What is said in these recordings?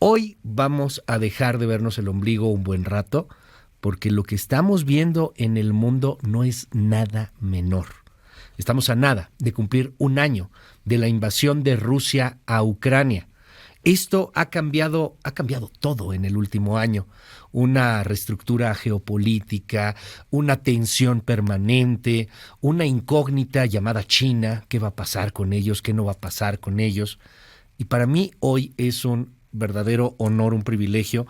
Hoy vamos a dejar de vernos el ombligo un buen rato, porque lo que estamos viendo en el mundo no es nada menor. Estamos a nada de cumplir un año de la invasión de Rusia a Ucrania. Esto ha cambiado todo en el último año. Una reestructura geopolítica, una tensión permanente, una incógnita llamada China. ¿Qué va a pasar con ellos? ¿Qué no va a pasar con ellos? Y para mí hoy es un verdadero honor, un privilegio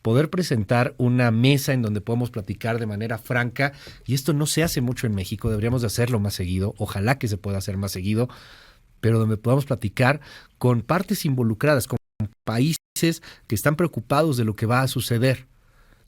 poder presentar una mesa en donde podemos platicar de manera franca, y esto no se hace mucho en México, deberíamos de hacerlo más seguido, ojalá que se pueda hacer más seguido, pero donde podamos platicar con partes involucradas, con países que están preocupados de lo que va a suceder.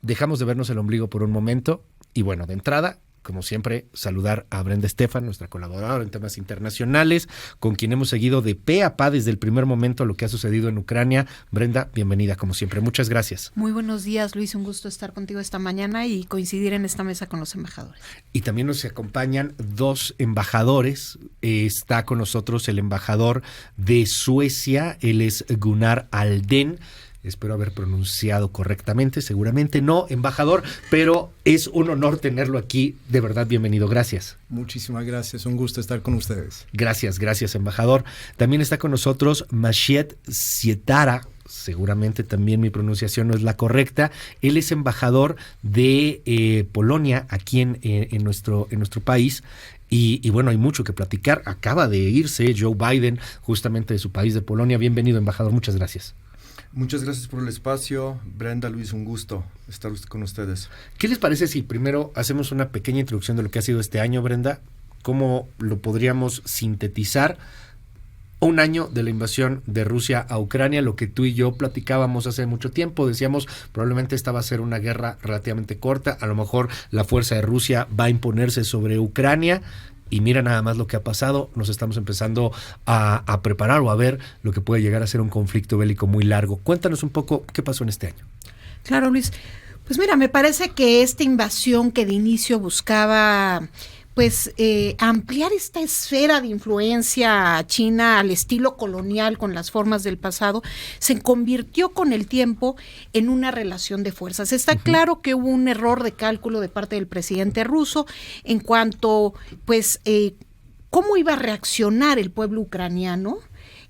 Dejamos de vernos el ombligo por un momento, y bueno, de entrada, como siempre, saludar a Brenda Estefan, nuestra colaboradora en temas internacionales, con quien hemos seguido de pe a pa desde el primer momento lo que ha sucedido en Ucrania. Brenda, bienvenida como siempre. Muchas gracias. Muy buenos días, Luis. Un gusto estar contigo esta mañana y coincidir en esta mesa con los embajadores. Y también nos acompañan dos embajadores. Está con nosotros el embajador de Suecia, él es Gunnar Aldén. Espero haber pronunciado correctamente, seguramente no, embajador, pero es un honor tenerlo aquí. De verdad, bienvenido. Gracias. Muchísimas gracias, un gusto estar con ustedes. Gracias, embajador. También está con nosotros Maciej Sietara. Seguramente también mi pronunciación no es la correcta. Él es embajador de Polonia aquí en nuestro país. Y bueno, hay mucho que platicar. Acaba de irse Joe Biden justamente de su país, de Polonia. Bienvenido, embajador. Muchas gracias. Muchas gracias por el espacio. Brenda, Luis, un gusto estar con ustedes. ¿Qué les parece si primero hacemos una pequeña introducción de lo que ha sido este año, Brenda? ¿Cómo lo podríamos sintetizar? Un año de la invasión de Rusia a Ucrania, lo que tú y yo platicábamos hace mucho tiempo. Decíamos, probablemente esta va a ser una guerra relativamente corta. A lo mejor la fuerza de Rusia va a imponerse sobre Ucrania. Y mira nada más lo que ha pasado, nos estamos empezando a preparar o a ver lo que puede llegar a ser un conflicto bélico muy largo. Cuéntanos un poco qué pasó en este año. Claro, Luis. Pues mira, me parece que esta invasión que de inicio buscaba ampliar esta esfera de influencia china al estilo colonial con las formas del pasado, se convirtió con el tiempo en una relación de fuerzas. Está claro que hubo un error de cálculo de parte del presidente ruso en cuanto, cómo iba a reaccionar el pueblo ucraniano,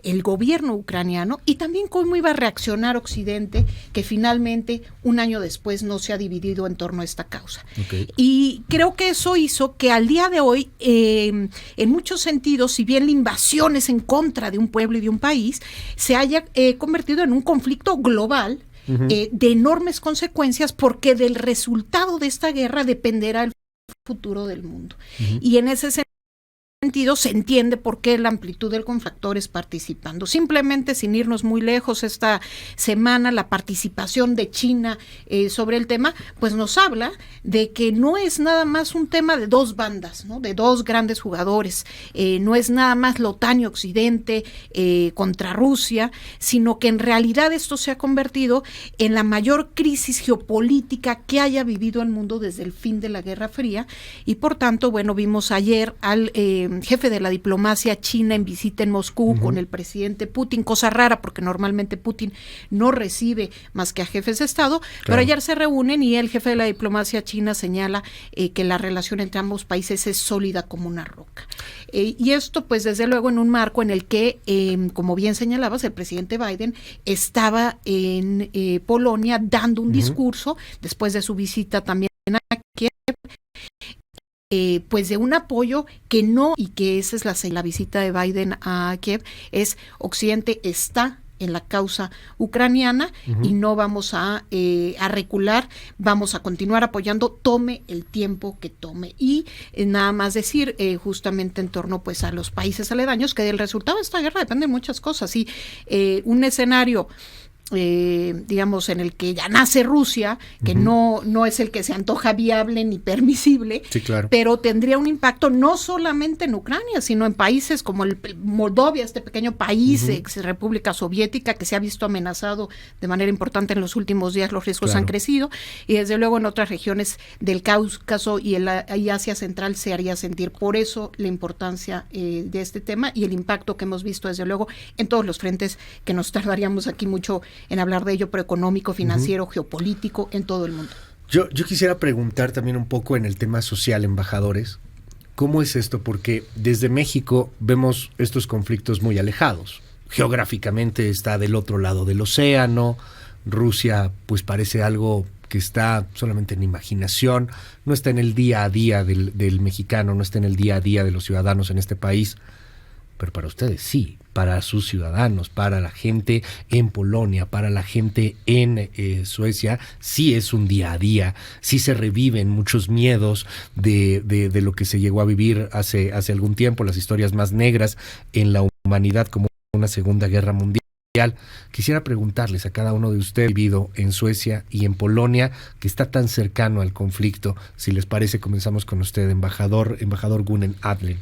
el gobierno ucraniano, y también cómo iba a reaccionar Occidente, que finalmente un año después no se ha dividido en torno a esta causa. Okay. Y creo que eso hizo que al día de hoy, en muchos sentidos, si bien la invasión es en contra de un pueblo y de un país, se haya convertido en un conflicto global, de enormes consecuencias, porque del resultado de esta guerra dependerá el futuro del mundo. Y en ese sentido se entiende por qué la amplitud de los factores participando. Simplemente, sin irnos muy lejos, esta semana la participación de China sobre el tema, pues nos habla de que no es nada más un tema de dos bandas, ¿no? De dos grandes jugadores, no es nada más la OTAN y Occidente contra Rusia, sino que en realidad esto se ha convertido en la mayor crisis geopolítica que haya vivido el mundo desde el fin de la Guerra Fría, y por tanto, bueno, vimos ayer al jefe de la diplomacia china en visita en Moscú con el presidente Putin, cosa rara porque normalmente Putin no recibe más que a jefes de Estado, pero ayer se reúnen y el jefe de la diplomacia china señala que la relación entre ambos países es sólida como una roca. Y esto pues desde luego en un marco en el que, como bien señalabas, el presidente Biden estaba en Polonia dando un discurso después de su visita también a Kiev, de un apoyo que no, y que esa es la visita de Biden a Kiev, es Occidente está en la causa ucraniana y no vamos a recular, vamos a continuar apoyando, tome el tiempo que tome. Y nada más decir justamente en torno pues a los países aledaños, que del resultado de esta guerra dependen muchas cosas, y un escenario digamos, en el que ya nace Rusia, que no es el que se antoja viable ni permisible, sí, claro, pero tendría un impacto no solamente en Ucrania, sino en países como Moldovia, este pequeño país, ex República Soviética, que se ha visto amenazado de manera importante en los últimos días, los riesgos han crecido, y desde luego en otras regiones del Cáucaso y Asia Central se haría sentir. Por eso la importancia de este tema y el impacto que hemos visto desde luego en todos los frentes, que nos tardaríamos aquí mucho en hablar de ello, pero económico, financiero, geopolítico, en todo el mundo. Yo quisiera preguntar también un poco en el tema social, embajadores, ¿cómo es esto? Porque desde México vemos estos conflictos muy alejados. Geográficamente está del otro lado del océano, Rusia pues parece algo que está solamente en imaginación, no está en el día a día del mexicano, no está en el día a día de los ciudadanos en este país, pero para ustedes sí, para sus ciudadanos, para la gente en Polonia, para la gente en Suecia, sí es un día a día, sí se reviven muchos miedos de lo que se llegó a vivir hace algún tiempo, las historias más negras en la humanidad como una Segunda Guerra Mundial. Quisiera preguntarles a cada uno de ustedes vivido en Suecia y en Polonia, que está tan cercano al conflicto, si les parece, comenzamos con usted, embajador Gunen Adlen.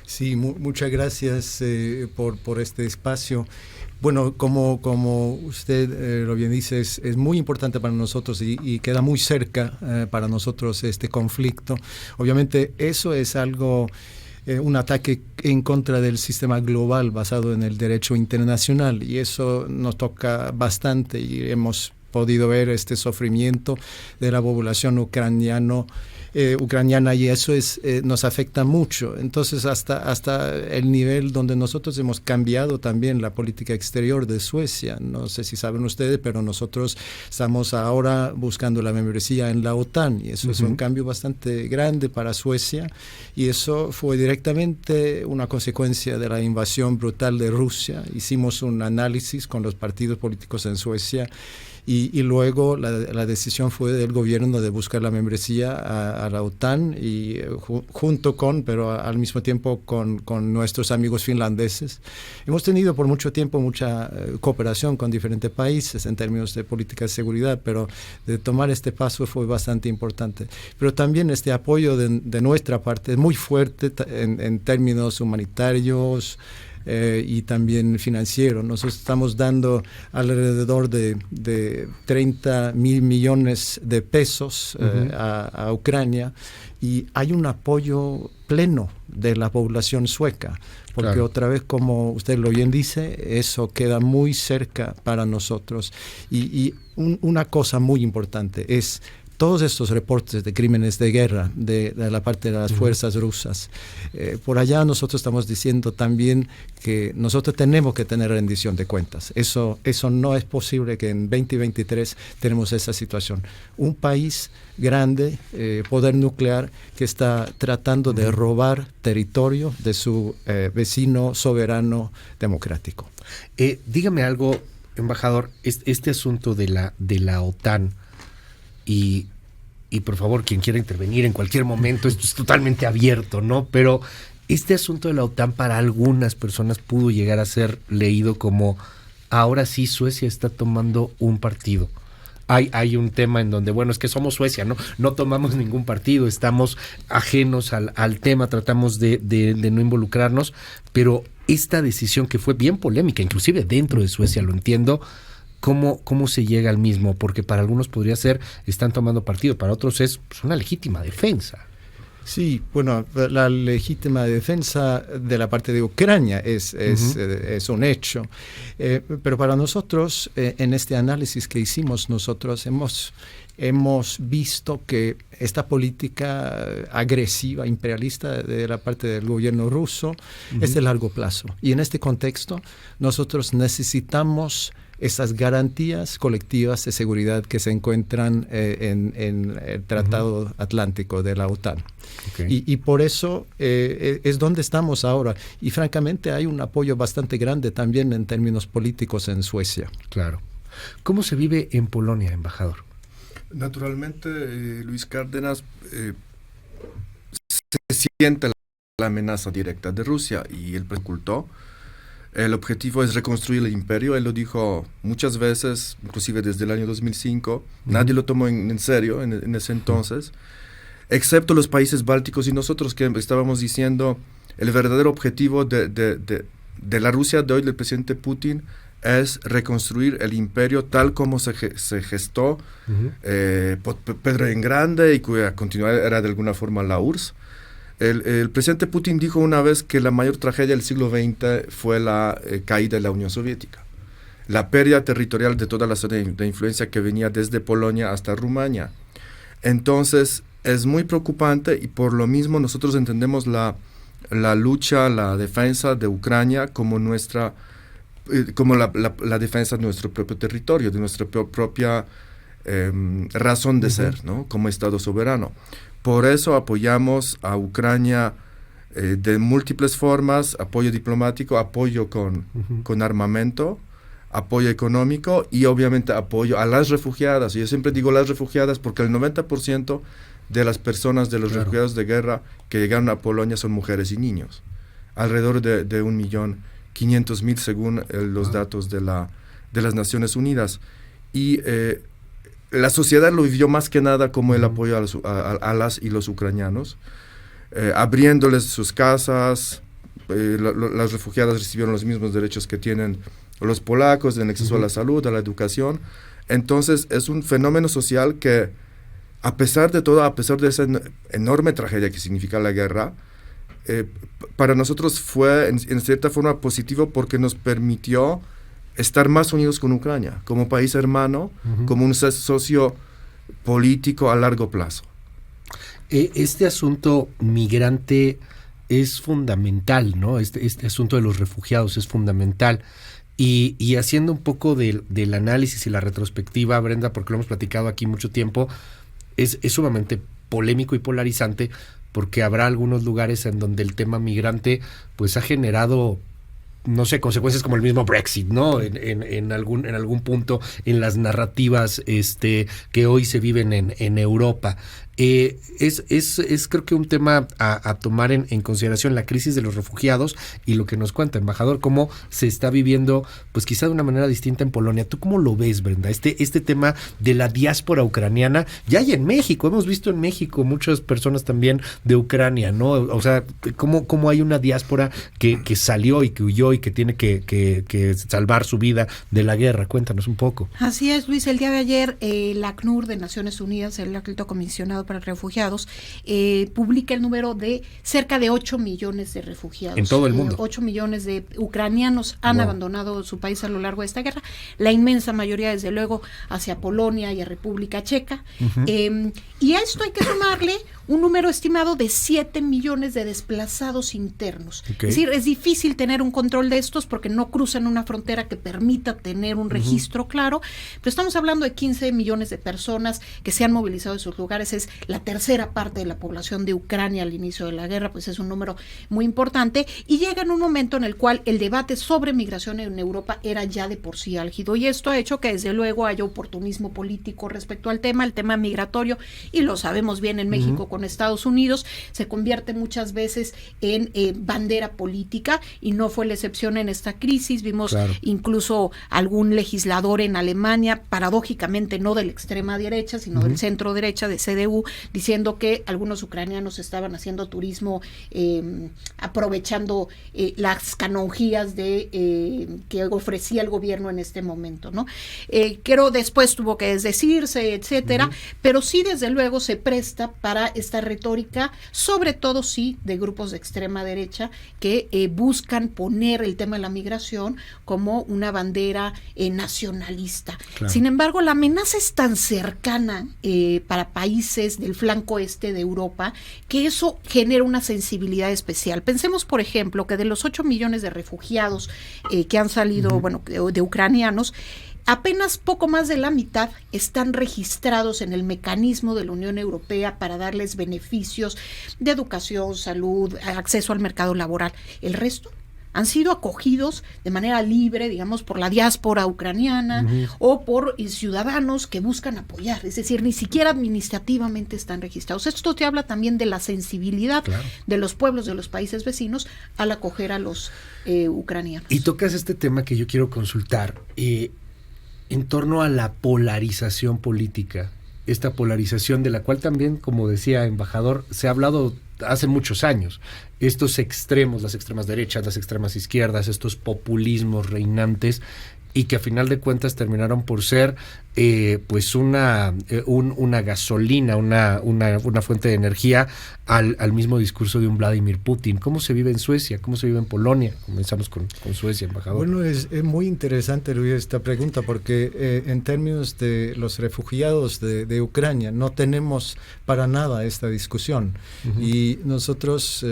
Sí, muchas gracias por este espacio. Bueno, como usted lo bien dice, es muy importante para nosotros y queda muy cerca para nosotros este conflicto. Obviamente eso es algo, un ataque en contra del sistema global basado en el derecho internacional, y eso nos toca bastante, y hemos podido ver este sufrimiento de la población ucraniana, y eso nos afecta mucho. Entonces hasta el nivel donde nosotros hemos cambiado también la política exterior de Suecia. No sé si saben ustedes, pero nosotros estamos ahora buscando la membresía en la OTAN, y eso es un cambio bastante grande para Suecia, y eso fue directamente una consecuencia de la invasión brutal de Rusia. Hicimos un análisis con los partidos políticos en Suecia, y luego la decisión fue del gobierno de buscar la membresía a la OTAN, y junto con, pero al mismo tiempo con nuestros amigos finlandeses. Hemos tenido por mucho tiempo mucha cooperación con diferentes países en términos de política de seguridad, pero de tomar este paso fue bastante importante. Pero también este apoyo de nuestra parte es muy fuerte en términos humanitarios, y también financiero. Nosotros estamos dando alrededor de 30 mil millones de pesos a Ucrania, y hay un apoyo pleno de la población sueca, porque claro, otra vez, como usted lo bien dice, eso queda muy cerca para nosotros. Y una cosa muy importante es todos estos reportes de crímenes de guerra de la parte de las fuerzas rusas. Por allá nosotros estamos diciendo también que nosotros tenemos que tener rendición de cuentas. Eso no es posible que en 2023 tenemos esa situación. Un país grande, poder nuclear, que está tratando de robar territorio de su vecino soberano democrático. Dígame algo, embajador, este asunto de la OTAN, y por favor, quien quiera intervenir en cualquier momento, esto es totalmente abierto, ¿no? Pero este asunto de la OTAN para algunas personas pudo llegar a ser leído como, ahora sí Suecia está tomando un partido. Hay un tema en donde, bueno, es que somos Suecia, no tomamos ningún partido, estamos ajenos al tema, tratamos de no involucrarnos, pero esta decisión que fue bien polémica, inclusive dentro de Suecia, lo entiendo. ¿Cómo se llega al mismo? Porque para algunos podría ser, están tomando partido, para otros es una legítima defensa. Sí, bueno, la legítima defensa de la parte de Ucrania es un hecho, pero para nosotros, en este análisis que hicimos, nosotros hemos visto que esta política agresiva, imperialista de la parte del gobierno ruso es de largo plazo. Y en este contexto, nosotros necesitamos esas garantías colectivas de seguridad que se encuentran en el Tratado Atlántico de la OTAN. Okay. Y por eso es donde estamos ahora. Y francamente hay un apoyo bastante grande también en términos políticos en Suecia. Claro. ¿Cómo se vive en Polonia, embajador? Naturalmente, Luis Cárdenas, se siente la amenaza directa de Rusia, y él ocultó. El objetivo es reconstruir el imperio. Él lo dijo muchas veces, inclusive desde el año 2005. Nadie lo tomó en serio en ese entonces, excepto los países bálticos y nosotros, que estábamos diciendo el verdadero objetivo de la Rusia de hoy, del presidente Putin, es reconstruir el imperio tal como se gestó por Pedro el Grande, y cuya continuidad era de alguna forma la URSS. El presidente Putin dijo una vez que la mayor tragedia del siglo XX fue la caída de la Unión Soviética. la pérdida territorial de toda la zona de influencia que venía desde Polonia hasta Rumania. Entonces, es muy preocupante y por lo mismo nosotros entendemos la lucha, la defensa de Ucrania como como la defensa de nuestro propio territorio, de nuestra propia razón de ser, ¿no? Como Estado soberano. Por eso apoyamos a Ucrania de múltiples formas: apoyo diplomático, apoyo con armamento, apoyo económico y obviamente apoyo a las refugiadas. Yo siempre digo las refugiadas porque el 90% de las personas, de los refugiados de guerra que llegaron a Polonia son mujeres y niños. Alrededor de 1.500.000 según los datos de las Naciones Unidas. Y la sociedad lo vivió más que nada como el apoyo a las y los ucranianos, abriéndoles sus casas. Las refugiadas recibieron los mismos derechos que tienen los polacos en acceso a la salud, a la educación. Entonces es un fenómeno social que, a pesar de todo, a pesar de esa enorme tragedia que significa la guerra, para nosotros fue en cierta forma positivo porque nos permitió estar más unidos con Ucrania, como país hermano, como un socio político a largo plazo. Este asunto migrante es fundamental, ¿no? Este asunto de los refugiados es fundamental. Y haciendo un poco del análisis y la retrospectiva, Brenda, porque lo hemos platicado aquí mucho tiempo, es sumamente polémico y polarizante, porque habrá algunos lugares en donde el tema migrante pues ha generado, no sé, consecuencias como el mismo Brexit, ¿no? En algún punto en las narrativas que hoy se viven en Europa. Es creo que un tema a tomar en consideración, la crisis de los refugiados y lo que nos cuenta, embajador, cómo se está viviendo, pues quizá de una manera distinta en Polonia. ¿Tú cómo lo ves, Brenda? Este tema de la diáspora ucraniana, ya hay en México, hemos visto en México muchas personas también de Ucrania, ¿no? O sea, cómo hay una diáspora que salió y que huyó y que tiene que salvar su vida de la guerra. Cuéntanos un poco. Así es, Luis. El día de ayer, la ACNUR de Naciones Unidas, el alto comisionado para refugiados, publica el número de cerca de 8 millones de refugiados. En todo el mundo. 8 millones de ucranianos han abandonado su país a lo largo de esta guerra. La inmensa mayoría, desde luego, hacia Polonia y a República Checa. Y a esto hay que sumarle un número estimado de 7 millones de desplazados internos. Okay. Es decir, es difícil tener un control de estos porque no cruzan una frontera que permita tener un registro claro, pero estamos hablando de 15 millones de personas que se han movilizado de sus lugares. Es la tercera parte de la población de Ucrania al inicio de la guerra, pues es un número muy importante, y llega en un momento en el cual el debate sobre migración en Europa era ya de por sí álgido, y esto ha hecho que desde luego haya oportunismo político respecto al tema, el tema migratorio, y lo sabemos bien en México con Estados Unidos, se convierte muchas veces en bandera política, y no fue la excepción en esta crisis. Vimos incluso algún legislador en Alemania, paradójicamente no de la extrema derecha, sino del centro derecha, de CDU, diciendo que algunos ucranianos estaban haciendo turismo, aprovechando las canonjías que ofrecía el gobierno en este momento, ¿no? Creo después tuvo que desdecirse, etcétera, pero sí, desde luego, se presta para esta retórica, sobre todo sí de grupos de extrema derecha que buscan poner el tema de la migración como una bandera nacionalista. Sin embargo, la amenaza es tan cercana para países del flanco este de Europa que eso genera una sensibilidad especial. Pensemos, por ejemplo, que de los 8 millones de refugiados que han salido, de ucranianos, apenas poco más de la mitad están registrados en el mecanismo de la Unión Europea para darles beneficios de educación, salud, acceso al mercado laboral. El resto han sido acogidos de manera libre, digamos, por la diáspora ucraniana o por ciudadanos que buscan apoyar. Es decir, ni siquiera administrativamente están registrados. Esto te habla también de la sensibilidad de los pueblos de los países vecinos al acoger a los ucranianos. Y tocas este tema que yo quiero consultar, en torno a la polarización política, esta polarización de la cual también, como decía embajador, se ha hablado hace muchos años. Estos extremos, las extremas derechas, las extremas izquierdas, estos populismos reinantes, y que a final de cuentas terminaron por ser pues una gasolina, una fuente de energía al mismo discurso de un Vladimir Putin. ¿Cómo se vive en Suecia? ¿Cómo se vive en Polonia? Comenzamos con Suecia, embajador. Bueno, es muy interesante, Luis, esta pregunta, porque en términos de los refugiados de Ucrania, no tenemos para nada esta discusión. Uh-huh. Y nosotros,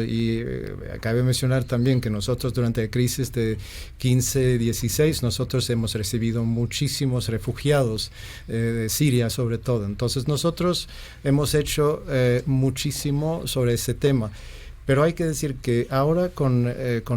cabe mencionar también que nosotros durante la crisis de 15-16, nosotros hemos recibido muchísimos refugiados de Siria sobre todo. Entonces nosotros hemos hecho muchísimo sobre ese tema. Pero hay que decir que ahora con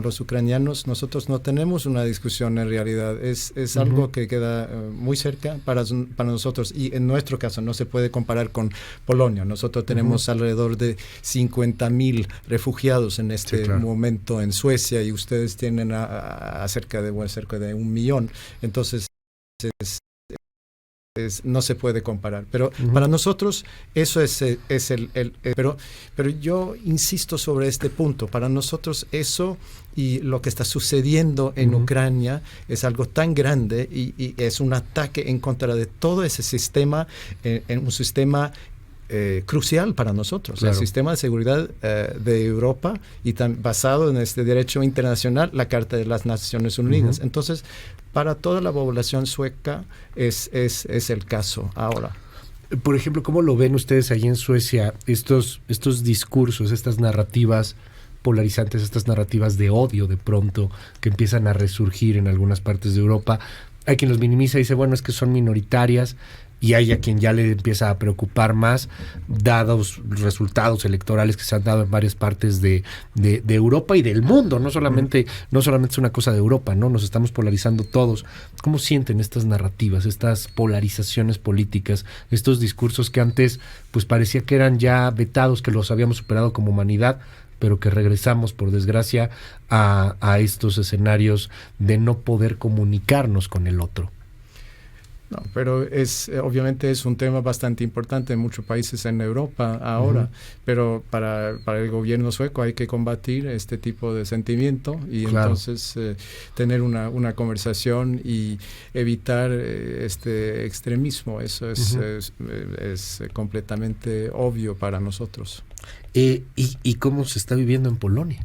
los ucranianos nosotros no tenemos una discusión en realidad. Es uh-huh. algo que queda muy cerca para nosotros, y en nuestro caso no se puede comparar con Polonia. Nosotros tenemos uh-huh. alrededor de 50,000 refugiados en este momento en Suecia, y ustedes tienen cerca de 1 millón. Entonces no se puede comparar, pero uh-huh. para nosotros eso es pero yo insisto sobre este punto. Para nosotros eso y lo que está sucediendo en uh-huh. Ucrania es algo tan grande y es un ataque en contra de todo ese sistema, en un sistema crucial para nosotros, claro. El sistema de seguridad de Europa, y basado en este derecho internacional, la Carta de las Naciones Unidas. Uh-huh. Entonces, para toda la población sueca es el caso ahora. Por ejemplo, ¿cómo lo ven ustedes allí en Suecia, estos discursos, estas narrativas polarizantes, estas narrativas de odio de pronto que empiezan a resurgir en algunas partes de Europa? Hay quien los minimiza y dice, bueno, es que son minoritarias, y hay a quien ya le empieza a preocupar más, dados resultados electorales que se han dado en varias partes de Europa y del mundo. No solamente es una cosa de Europa, ¿no? Nos estamos polarizando todos. ¿Cómo sienten estas narrativas, estas polarizaciones políticas, estos discursos que antes pues parecía que eran ya vetados, que los habíamos superado como humanidad, pero que regresamos, por desgracia, a estos escenarios de no poder comunicarnos con el otro? No, pero obviamente es un tema bastante importante en muchos países en Europa ahora, uh-huh. pero para el gobierno sueco hay que combatir este tipo de sentimiento y claro. Entonces tener una conversación y evitar este extremismo. Eso es completamente obvio para nosotros. ¿Y cómo se está viviendo en Polonia?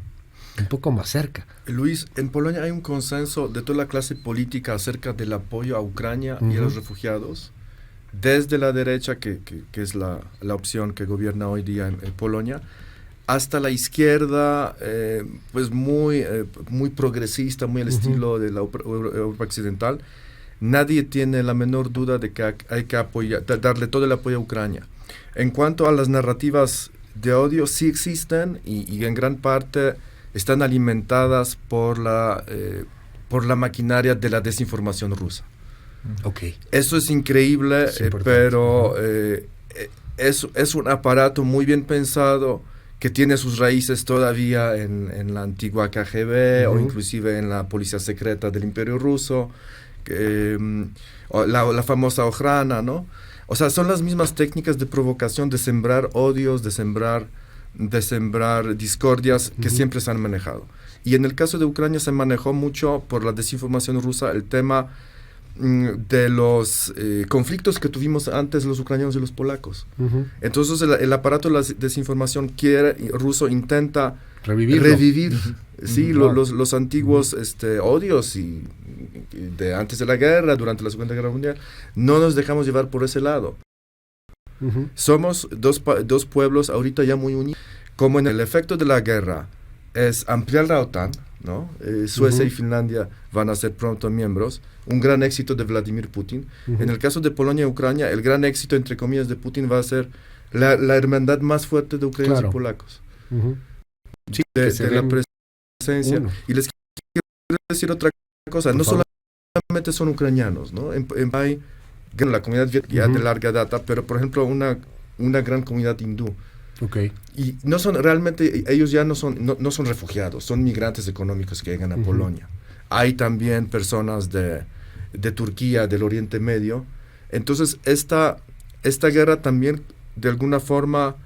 Un poco más cerca. Luis, en Polonia hay un consenso de toda la clase política acerca del apoyo a Ucrania uh-huh. y a los refugiados, desde la derecha, que es la opción que gobierna hoy día en Polonia, hasta la izquierda, pues muy progresista, muy al uh-huh. estilo de la Europa occidental. Nadie tiene la menor duda de que hay que darle todo el apoyo a Ucrania. En cuanto a las narrativas de odio, sí existen y en gran parte están alimentadas por la maquinaria de la desinformación rusa. Okay. Eso es increíble, pero es un aparato muy bien pensado que tiene sus raíces todavía en la antigua KGB uh-huh. o inclusive en la policía secreta del Imperio Ruso, la famosa Ojrana, ¿no? O sea, son las mismas técnicas de provocación, de sembrar odios, de sembrar discordias que uh-huh. siempre se han manejado. Y en el caso de Ucrania se manejó mucho por la desinformación rusa el tema de los conflictos que tuvimos antes los ucranianos y los polacos. Uh-huh. Entonces el aparato de la desinformación ruso intenta revivir uh-huh. sí, uh-huh. los antiguos odios de antes de la guerra, durante la Segunda Guerra Mundial. No nos dejamos llevar por ese lado. Uh-huh. Somos dos pueblos ahorita ya muy unidos. Como en el efecto de la guerra es ampliar la OTAN, ¿no? Suecia uh-huh. y Finlandia van a ser pronto miembros. Un gran éxito de Vladimir Putin. Uh-huh. En el caso de Polonia y Ucrania, el gran éxito, entre comillas, de Putin va a ser la hermandad más fuerte de ucranianos y polacos. Uh-huh. Sí, de la presencia. Uno. Y les quiero decir otra cosa. No solamente son ucranianos, ¿no? Hay la comunidad ya uh-huh. de larga data, pero por ejemplo una gran comunidad hindú. Okay. Y no son realmente, ellos ya no son refugiados, son migrantes económicos que llegan a uh-huh. Polonia. Hay también personas de Turquía, del Oriente Medio. Entonces esta guerra también de alguna forma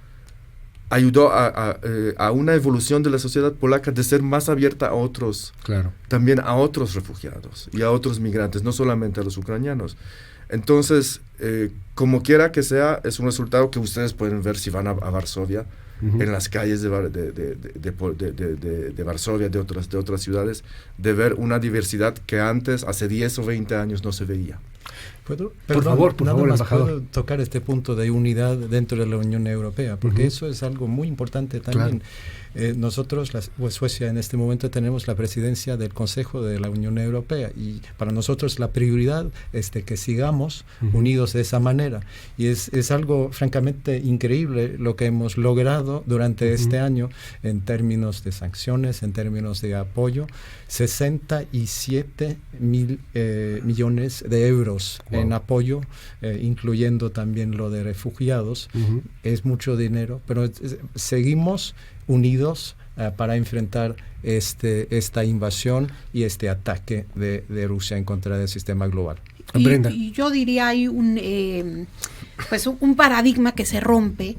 ayudó a una evolución de la sociedad polaca de ser más abierta a otros, claro. también a otros refugiados y a otros migrantes, no solamente a los ucranianos. Entonces, como quiera que sea, es un resultado que ustedes pueden ver si van a Varsovia, en las calles de Varsovia, de otras ciudades, de ver una diversidad que antes, hace 10 o 20 años, no se veía. Por favor, embajador. Puedo tocar este punto de unidad dentro de la Unión Europea, porque eso es algo muy importante también. Claro. Nosotros, Suecia, en este momento tenemos la presidencia del Consejo de la Unión Europea, y para nosotros la prioridad es de que sigamos unidos de esa manera. Y es algo francamente increíble lo que hemos logrado durante este año en términos de sanciones, en términos de apoyo. 67 mil millones de euros en apoyo, incluyendo también lo de refugiados. Es mucho dinero, pero seguimos unidos para enfrentar esta invasión y este ataque de Rusia en contra del sistema global. Y yo diría hay un paradigma que se rompe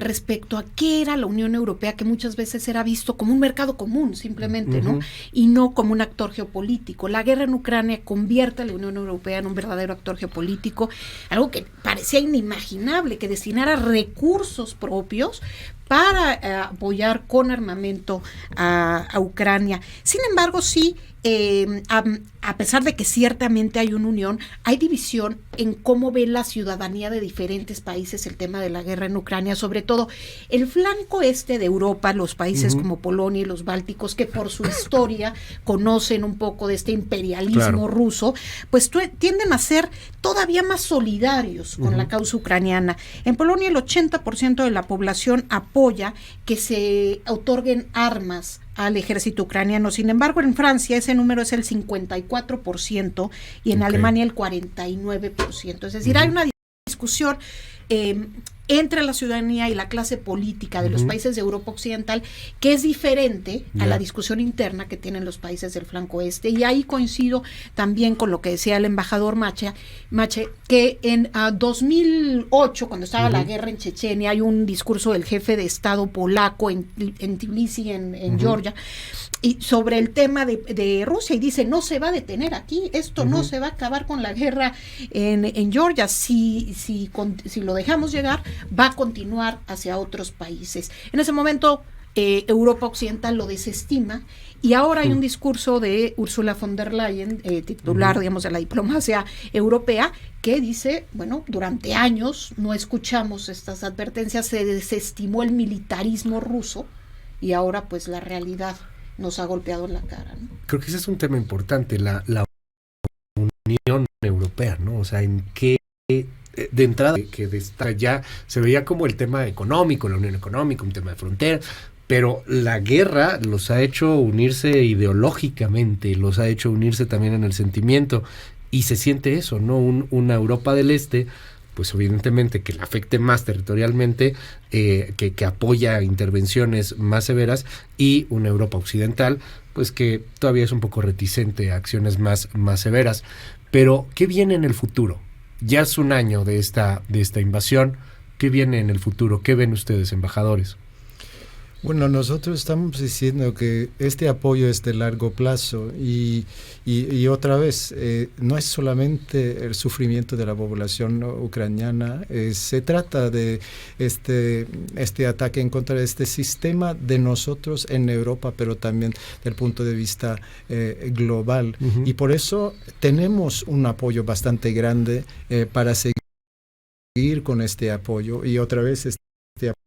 respecto a qué era la Unión Europea, que muchas veces era visto como un mercado común simplemente, ¿no? Y no como un actor geopolítico. La guerra en Ucrania convierte a la Unión Europea en un verdadero actor geopolítico, algo que parecía inimaginable, que destinara recursos propios para apoyar con armamento a Ucrania. Sin embargo, sí, a pesar de que ciertamente hay una unión, hay división en cómo ve la ciudadanía de diferentes países el tema de la guerra en Ucrania, sobre todo el flanco este de Europa, los países como Polonia y los bálticos, que por su historia conocen un poco de este imperialismo ruso, pues tienden a ser todavía más solidarios con la causa ucraniana. En Polonia el 80% de la población apoya que se otorguen armas al ejército ucraniano. Sin embargo, en Francia ese número es el 54% y en Alemania el 49%. Es decir, hay una discusión entre la ciudadanía y la clase política de los países de Europa Occidental que es diferente a la discusión interna que tienen los países del flanco este. Y ahí coincido también con lo que decía el embajador Mache, que en 2008, cuando estaba la guerra en Chechenia, hay un discurso del jefe de Estado polaco en Tbilisi, en Georgia, y sobre el tema de Rusia, y dice, no se va a detener aquí, esto no se va a acabar con la guerra en Georgia, si lo dejamos llegar, va a continuar hacia otros países. En ese momento Europa Occidental lo desestima, y ahora hay un discurso de Ursula von der Leyen, titular, digamos, de la diplomacia europea, que dice, bueno, durante años no escuchamos estas advertencias, se desestimó el militarismo ruso, y ahora pues la realidad nos ha golpeado en la cara, ¿no? Creo que ese es un tema importante, la Unión Europea, ¿no? O sea, en qué, de entrada, que ya se veía como el tema económico, la Unión Económica, un tema de frontera, pero la guerra los ha hecho unirse ideológicamente, los ha hecho unirse también en el sentimiento, y se siente eso, ¿no? Una Europa del Este, pues evidentemente que le afecte más territorialmente, que apoya intervenciones más severas, y una Europa occidental, pues que todavía es un poco reticente a acciones más severas. Pero, ¿qué viene en el futuro? Ya es un año de esta invasión. ¿Qué viene en el futuro? ¿Qué ven ustedes, embajadores? Bueno, nosotros estamos diciendo que este apoyo es de largo plazo y otra vez, no es solamente el sufrimiento de la población ucraniana, se trata de este ataque en contra de este sistema de nosotros en Europa, pero también del punto de vista global. Y por eso tenemos un apoyo bastante grande para seguir con este apoyo, y otra vez este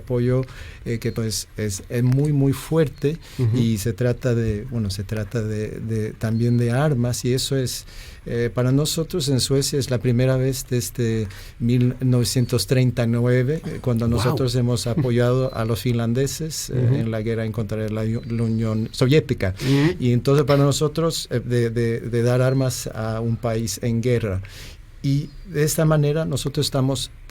apoyo que pues es muy muy fuerte, y se trata de también de armas, y eso es para nosotros en Suecia es la primera vez desde 1939 cuando nosotros hemos apoyado a los finlandeses en la guerra en contra de la Unión Soviética, y entonces para nosotros de dar armas a un país en guerra. Y de esta manera nosotros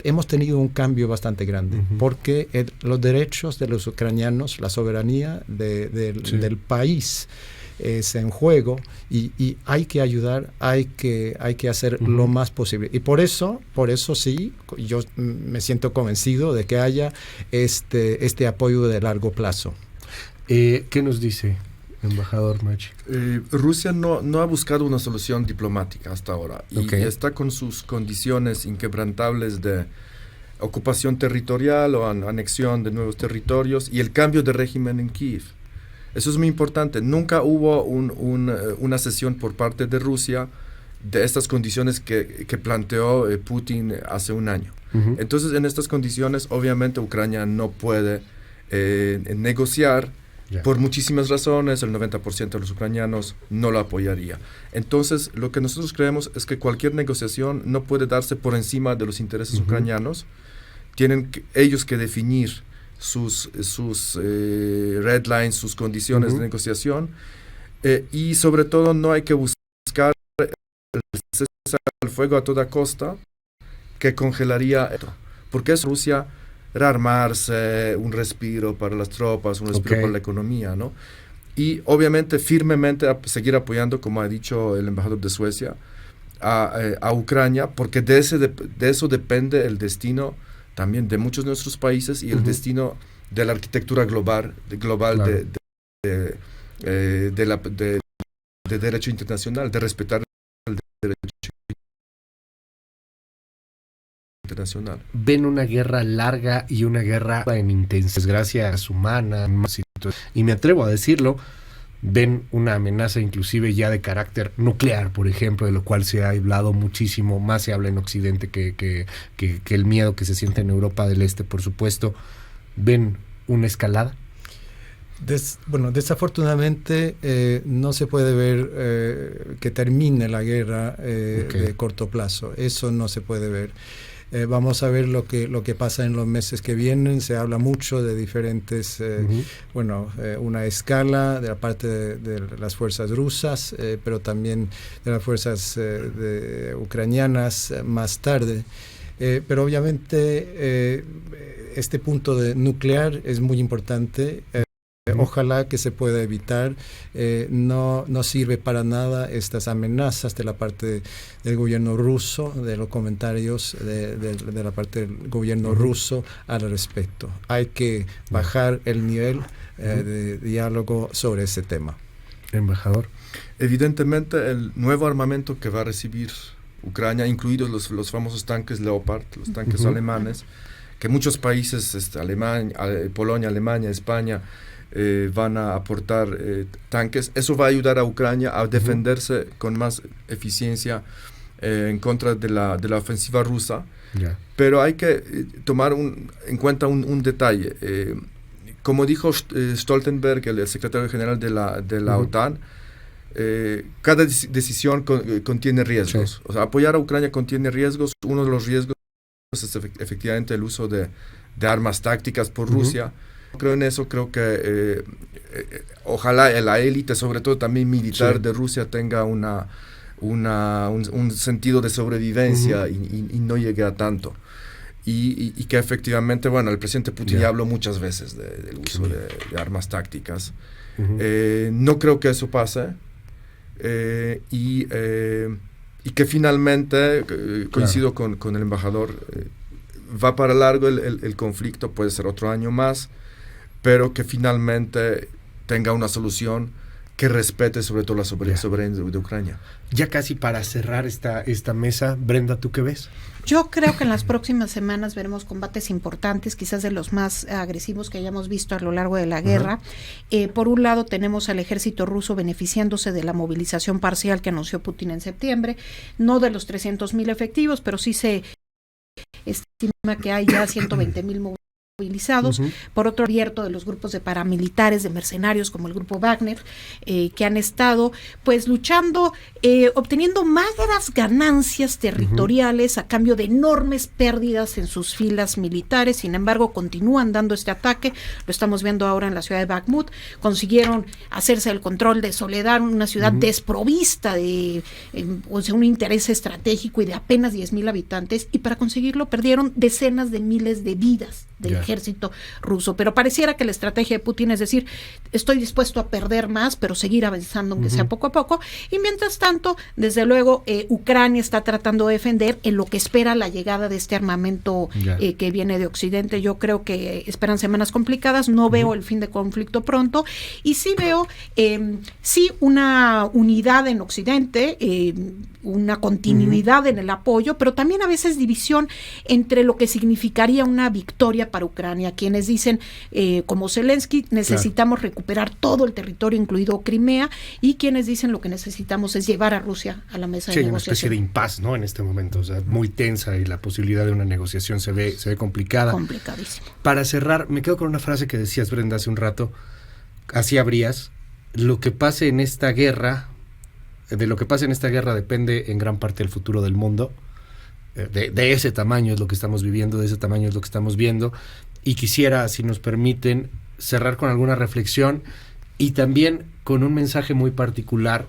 hemos tenido un cambio bastante grande, porque los derechos de los ucranianos, la soberanía del país es en juego, y hay que ayudar, hay que hacer lo más posible. Y por eso sí, yo me siento convencido de que haya este apoyo de largo plazo. ¿Qué nos dice embajador Machi? Rusia no ha buscado una solución diplomática hasta ahora y está con sus condiciones inquebrantables de ocupación territorial o anexión de nuevos territorios y el cambio de régimen en Kiev. Eso es muy importante. Nunca hubo una cesión por parte de Rusia de estas condiciones que planteó Putin hace un año. Uh-huh. Entonces, en estas condiciones, obviamente, Ucrania no puede negociar por muchísimas razones. El 90% de los ucranianos no lo apoyaría. Entonces, lo que nosotros creemos es que cualquier negociación no puede darse por encima de los intereses ucranianos. Tienen ellos que definir sus red lines, sus condiciones de negociación, y sobre todo no hay que buscar el cese al fuego a toda costa que congelaría esto, porque es Rusia rearmarse, un respiro para las tropas, un respiro para la economía, ¿no? Y obviamente firmemente seguir apoyando, como ha dicho el embajador de Suecia, a Ucrania, porque de eso depende el destino también de muchos de nuestros países y el destino de la arquitectura global claro. de derecho internacional, de respetar el derecho internacional. Ven una guerra larga y una guerra en intensidad, desgracias humanas, y me atrevo a decirlo, ven una amenaza inclusive ya de carácter nuclear, por ejemplo, de lo cual se ha hablado muchísimo, más se habla en Occidente que el miedo que se siente en Europa del Este, por supuesto. ¿Ven una escalada? Desafortunadamente no se puede ver que termine la guerra de corto plazo. Eso no se puede ver. Vamos a ver lo que pasa en los meses que vienen. Se habla mucho de diferentes, una escala de la parte de las fuerzas rusas, pero también de las fuerzas ucranianas más tarde. Pero obviamente este punto de nuclear es muy importante. Ojalá que se pueda evitar. No sirve para nada estas amenazas de la parte del gobierno ruso, de los comentarios de la parte del gobierno ruso al respecto. Hay que bajar el nivel de diálogo sobre ese tema. Embajador. Evidentemente el nuevo armamento que va a recibir Ucrania, incluidos los famosos tanques Leopard, los tanques alemanes, que muchos países, Polonia, Alemania, España, van a aportar tanques. Eso va a ayudar a Ucrania a defenderse con más eficiencia en contra de la ofensiva rusa. Pero hay que tomar en cuenta un detalle. Como dijo Stoltenberg, el secretario general de la OTAN, cada decisión contiene riesgos. Sí. O sea, apoyar a Ucrania contiene riesgos. Uno de los riesgos es efectivamente el uso de armas tácticas por Rusia. Creo en eso, creo que ojalá la élite, sobre todo también militar de Rusia, tenga un sentido de sobrevivencia y no llegue a tanto. Y que efectivamente, el presidente Putin ya habló muchas veces del uso de armas tácticas. No creo que eso pase. Y que finalmente, coincido con el embajador, va para largo el conflicto, puede ser otro año más, pero que finalmente tenga una solución que respete sobre todo la soberanía de Ucrania. Ya casi para cerrar esta mesa, Brenda, ¿tú qué ves? Yo creo que en las próximas semanas veremos combates importantes, quizás de los más agresivos que hayamos visto a lo largo de la guerra. Por un lado tenemos al ejército ruso beneficiándose de la movilización parcial que anunció Putin en septiembre, no de los 300,000 efectivos, pero sí se estima que hay ya 120,000 movilizados. Por otro, abierto de los grupos de paramilitares, de mercenarios como el grupo Wagner, que han estado pues luchando, obteniendo magras ganancias territoriales a cambio de enormes pérdidas en sus filas militares. Sin embargo, continúan dando este ataque. Lo estamos viendo ahora en la ciudad de Bakhmut. Consiguieron hacerse el control de Soledar, una ciudad desprovista de un interés estratégico y de apenas 10,000 habitantes, y para conseguirlo perdieron decenas de miles de vidas. del ejército ruso. Pero pareciera que la estrategia de Putin es decir, estoy dispuesto a perder más, pero seguir avanzando, aunque sea poco a poco. Y mientras tanto, desde luego, Ucrania está tratando de defender en lo que espera la llegada de este armamento que viene de Occidente. Yo creo que esperan semanas complicadas, no veo el fin de conflicto pronto, y sí veo sí una unidad en Occidente, una continuidad en el apoyo, pero también a veces división entre lo que significaría una victoria para Ucrania. Quienes dicen, como Zelensky, necesitamos recuperar todo el territorio, incluido Crimea, y quienes dicen lo que necesitamos es llevar a Rusia a la mesa de negociación. Hay una especie de impas, ¿no? En este momento, o sea, muy tensa, y la posibilidad de una negociación se ve complicada. Complicadísimo. Para cerrar, me quedo con una frase que decías, Brenda, hace un rato. Así habrías. Lo que pase en esta guerra, de lo que pase en esta guerra depende en gran parte el futuro del mundo. De ese tamaño es lo que estamos viviendo, de ese tamaño es lo que estamos viendo. Y quisiera, si nos permiten, cerrar con alguna reflexión y también con un mensaje muy particular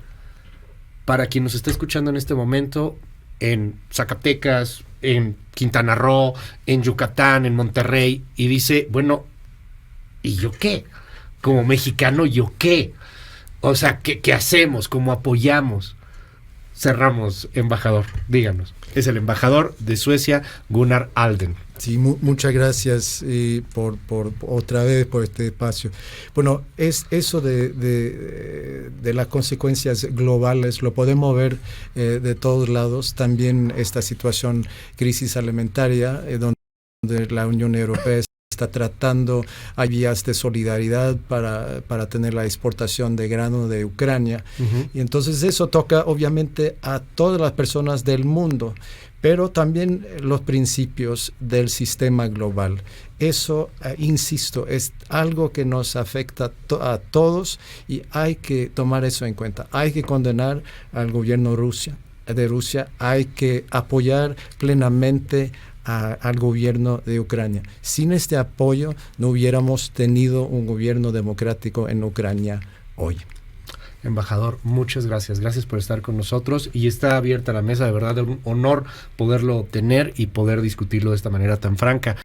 para quien nos está escuchando en este momento en Zacatecas, en Quintana Roo, en Yucatán, en Monterrey, y dice, bueno, ¿y yo qué? Como mexicano, ¿yo qué? O sea, ¿qué hacemos? ¿Cómo apoyamos? Cerramos, embajador, díganos. Es el embajador de Suecia, Gunnar Alden. Sí, muchas gracias por otra vez por este espacio. Bueno, es eso de las consecuencias globales, lo podemos ver de todos lados. También esta situación, crisis alimentaria, donde la Unión Europea está tratando, hay vías de solidaridad para tener la exportación de grano de Ucrania. Y entonces eso toca obviamente a todas las personas del mundo, pero también los principios del sistema global. Eso, insisto, es algo que nos afecta a todos y hay que tomar eso en cuenta. Hay que condenar al gobierno de Rusia, hay que apoyar plenamente al gobierno de Ucrania. Sin este apoyo no hubiéramos tenido un gobierno democrático en Ucrania hoy. Embajador, muchas gracias. Gracias por estar con nosotros y está abierta la mesa. De verdad, un honor poderlo tener y poder discutirlo de esta manera tan franca.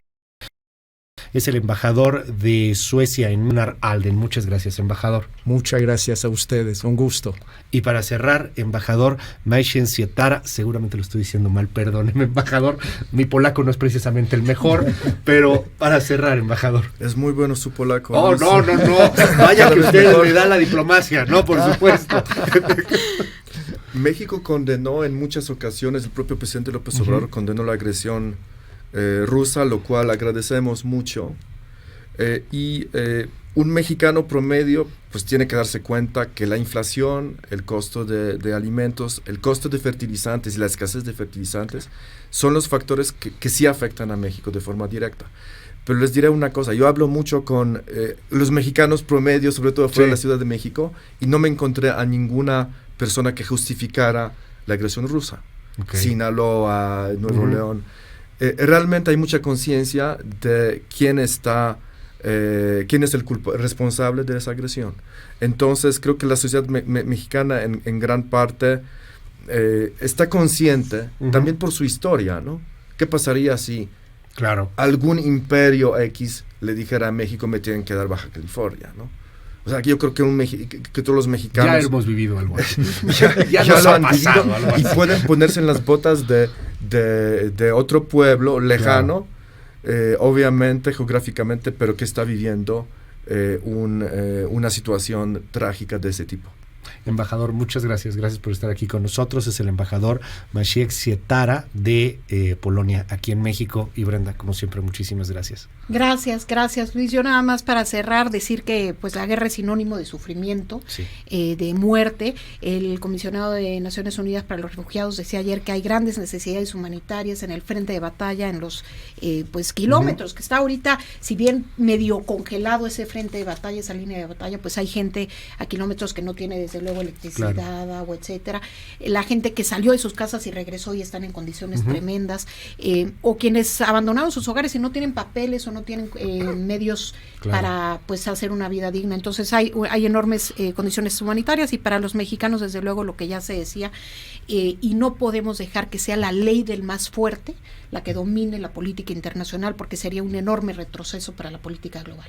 Es el embajador de Suecia en Gunnar Alden. Muchas gracias, embajador. Muchas gracias a ustedes, un gusto. Y para cerrar, embajador Majchen Sietara, seguramente lo estoy diciendo mal, perdóneme, embajador, mi polaco no es precisamente el mejor, pero para cerrar, embajador. Es muy bueno su polaco. Oh, no, vaya que usted le da la diplomacia, no, por supuesto. México condenó en muchas ocasiones, el propio presidente López Obrador condenó la agresión rusa, lo cual agradecemos mucho. Un mexicano promedio pues tiene que darse cuenta que la inflación, el costo de alimentos, el costo de fertilizantes y la escasez de fertilizantes son los factores que sí afectan a México de forma directa. Pero les diré una cosa, yo hablo mucho con los mexicanos promedio, sobre todo fuera de la Ciudad de México, y no me encontré a ninguna persona que justificara la agresión rusa. Sinaloa, Nuevo León. Realmente hay mucha conciencia de quién es el responsable de esa agresión. Entonces creo que la sociedad mexicana en gran parte está consciente, también por su historia, ¿no? ¿Qué pasaría si algún imperio X le dijera a México me tienen que dar Baja California, ¿no? O sea, que yo creo que todos los mexicanos... Ya hemos vivido algo así. ya lo han vivido y pueden ponerse en las botas de otro pueblo lejano, obviamente, geográficamente, pero que está viviendo una situación trágica de ese tipo. Embajador, muchas gracias. Gracias por estar aquí con nosotros. Es el embajador Majchen Sietara de Polonia, aquí en México. Y Brenda, como siempre, muchísimas gracias. Gracias, Luis. Yo nada más para cerrar, decir que pues la guerra es sinónimo de sufrimiento, de muerte. El comisionado de Naciones Unidas para los Refugiados decía ayer que hay grandes necesidades humanitarias en el frente de batalla, en los kilómetros que está ahorita, si bien medio congelado ese frente de batalla, esa línea de batalla, pues hay gente a kilómetros que no tiene desde desde luego electricidad, agua, etcétera. La gente que salió de sus casas y regresó y están en condiciones tremendas, o quienes abandonaron sus hogares y no tienen papeles o no tienen medios para pues hacer una vida digna. Entonces hay enormes condiciones humanitarias, y para los mexicanos desde luego lo que ya se decía, y no podemos dejar que sea la ley del más fuerte la que domine la política internacional, porque sería un enorme retroceso para la política global.